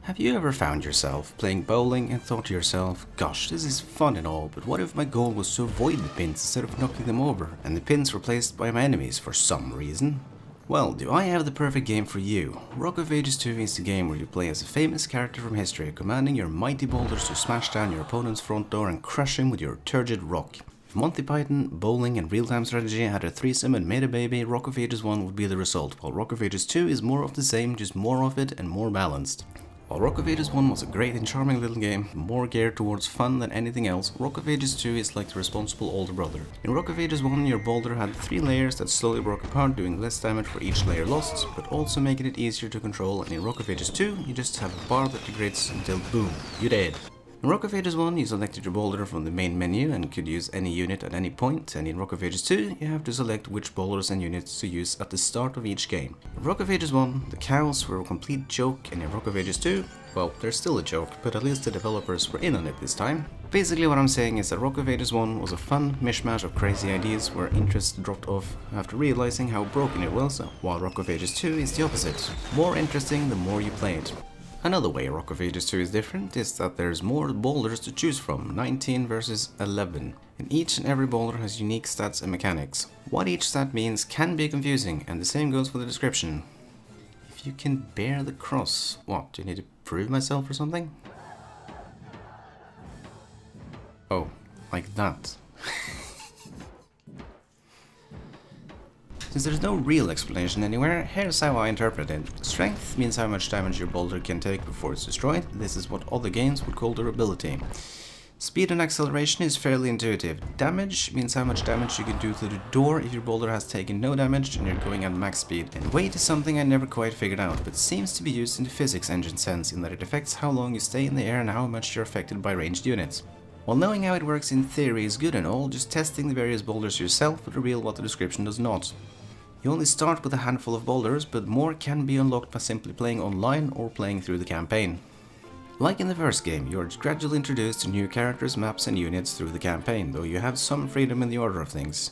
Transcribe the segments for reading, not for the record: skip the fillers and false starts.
Have you ever found yourself playing bowling and thought to yourself, gosh, this is fun and all, but what if my goal was to avoid the pins instead of knocking them over, and the pins were placed by my enemies for some reason? Well, do I have the perfect game for you? Rock of Ages 2 is the game where you play as a famous character from history, commanding your mighty boulders to smash down your opponent's front door and crush him with your turgid rock. If Monty Python, bowling and real-time strategy had a threesome and made a baby, Rock of Ages 1 would be the result, while Rock of Ages 2 is more of the same, just more of it and more balanced. While Rock of Ages 1 was a great and charming little game, more geared towards fun than anything else, Rock of Ages 2 is like the responsible older brother. In Rock of Ages 1, your boulder had 3 layers that slowly broke apart, doing less damage for each layer lost, but also making it easier to control, and in Rock of Ages 2, you just have a bar that degrades until boom, you're dead. In Rock of Ages 1, you selected your boulder from the main menu and could use any unit at any point, and in Rock of Ages 2, you have to select which boulders and units to use at the start of each game. In Rock of Ages 1, the cows were a complete joke, and in Rock of Ages 2, well, they're still a joke, but at least the developers were in on it this time. Basically what I'm saying is that Rock of Ages 1 was a fun mishmash of crazy ideas where interest dropped off after realizing how broken it was, while Rock of Ages 2 is the opposite. More interesting the more you play it. Another way Rock of Ages 2 is different is that there's more boulders to choose from, 19 versus 11. And each and every boulder has unique stats and mechanics. What each stat means can be confusing, and the same goes for the description. If you can bear the cross, what, do you need to prove myself or something? Oh, like that. Since there's no real explanation anywhere, here's how I interpret it. Strength means how much damage your boulder can take before it's destroyed. This is what other games would call durability. Speed and acceleration is fairly intuitive. Damage means how much damage you can do to the door if your boulder has taken no damage and you're going at max speed. And weight is something I never quite figured out, but seems to be used in the physics engine sense in that it affects how long you stay in the air and how much you're affected by ranged units. While knowing how it works in theory is good and all, just testing the various boulders yourself will reveal what the description does not. You only start with a handful of boulders, but more can be unlocked by simply playing online or playing through the campaign. Like in the first game, you are gradually introduced to new characters, maps and units through the campaign, though you have some freedom in the order of things.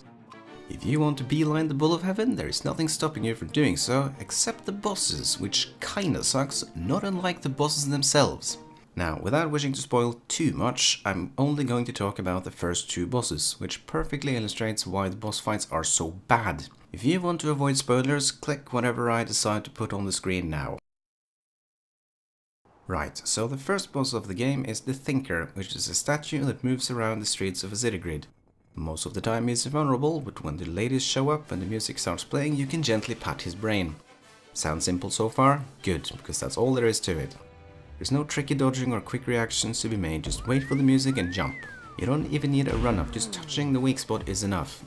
If you want to beeline the Bull of Heaven, there is nothing stopping you from doing so, except the bosses, which kinda sucks, not unlike the bosses themselves. Now, without wishing to spoil too much, I'm only going to talk about the first 2 bosses, which perfectly illustrates why the boss fights are so bad. If you want to avoid spoilers, click whatever I decide to put on the screen now. Right, so the first boss of the game is the Thinker, which is a statue that moves around the streets of a city grid. Most of the time he's vulnerable, but when the ladies show up and the music starts playing, you can gently pat his brain. Sounds simple so far? Good, because that's all there is to it. There's no tricky dodging or quick reactions to be made, just wait for the music and jump. You don't even need a run-up, just touching the weak spot is enough.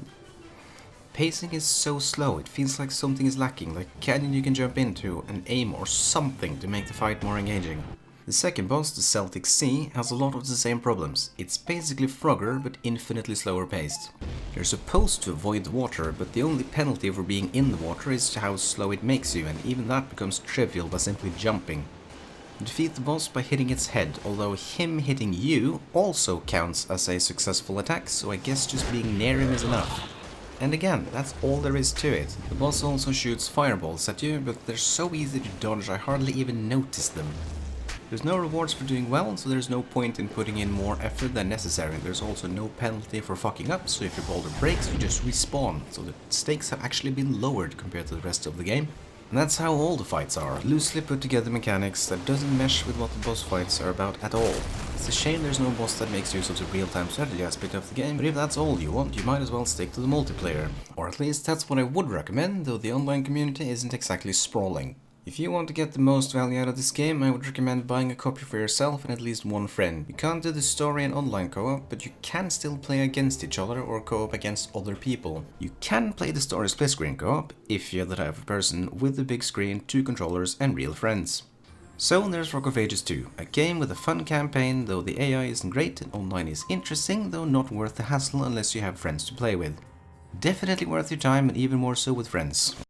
Pacing is so slow, it feels like something is lacking, like a canyon you can jump into, and aim or something to make the fight more engaging. The second boss, the Celtic Sea, has a lot of the same problems. It's basically Frogger, but infinitely slower paced. You're supposed to avoid the water, but the only penalty for being in the water is how slow it makes you, and even that becomes trivial by simply jumping. Defeat the boss by hitting its head, although him hitting you also counts as a successful attack, so I guess just being near him is enough. And again, that's all there is to it. The boss also shoots fireballs at you, but they're so easy to dodge I hardly even notice them. There's no rewards for doing well, so there's no point in putting in more effort than necessary. There's also no penalty for fucking up, so if your boulder breaks, you just respawn, so the stakes have actually been lowered compared to the rest of the game. And that's how all the fights are, loosely put together mechanics that doesn't mesh with what the boss fights are about at all. It's a shame there's no boss that makes use of the real-time strategy aspect of the game, but if that's all you want, you might as well stick to the multiplayer. Or at least that's what I would recommend, though the online community isn't exactly sprawling. If you want to get the most value out of this game, I would recommend buying a copy for yourself and at least one friend. You can't do the story and online co-op, but you can still play against each other or co-op against other people. You can play the story split screen co-op, if you're the type of person with a big screen, 2 controllers and real friends. So there's Rock of Ages 2, a game with a fun campaign, though the AI isn't great and online is interesting, though not worth the hassle unless you have friends to play with. Definitely worth your time and even more so with friends.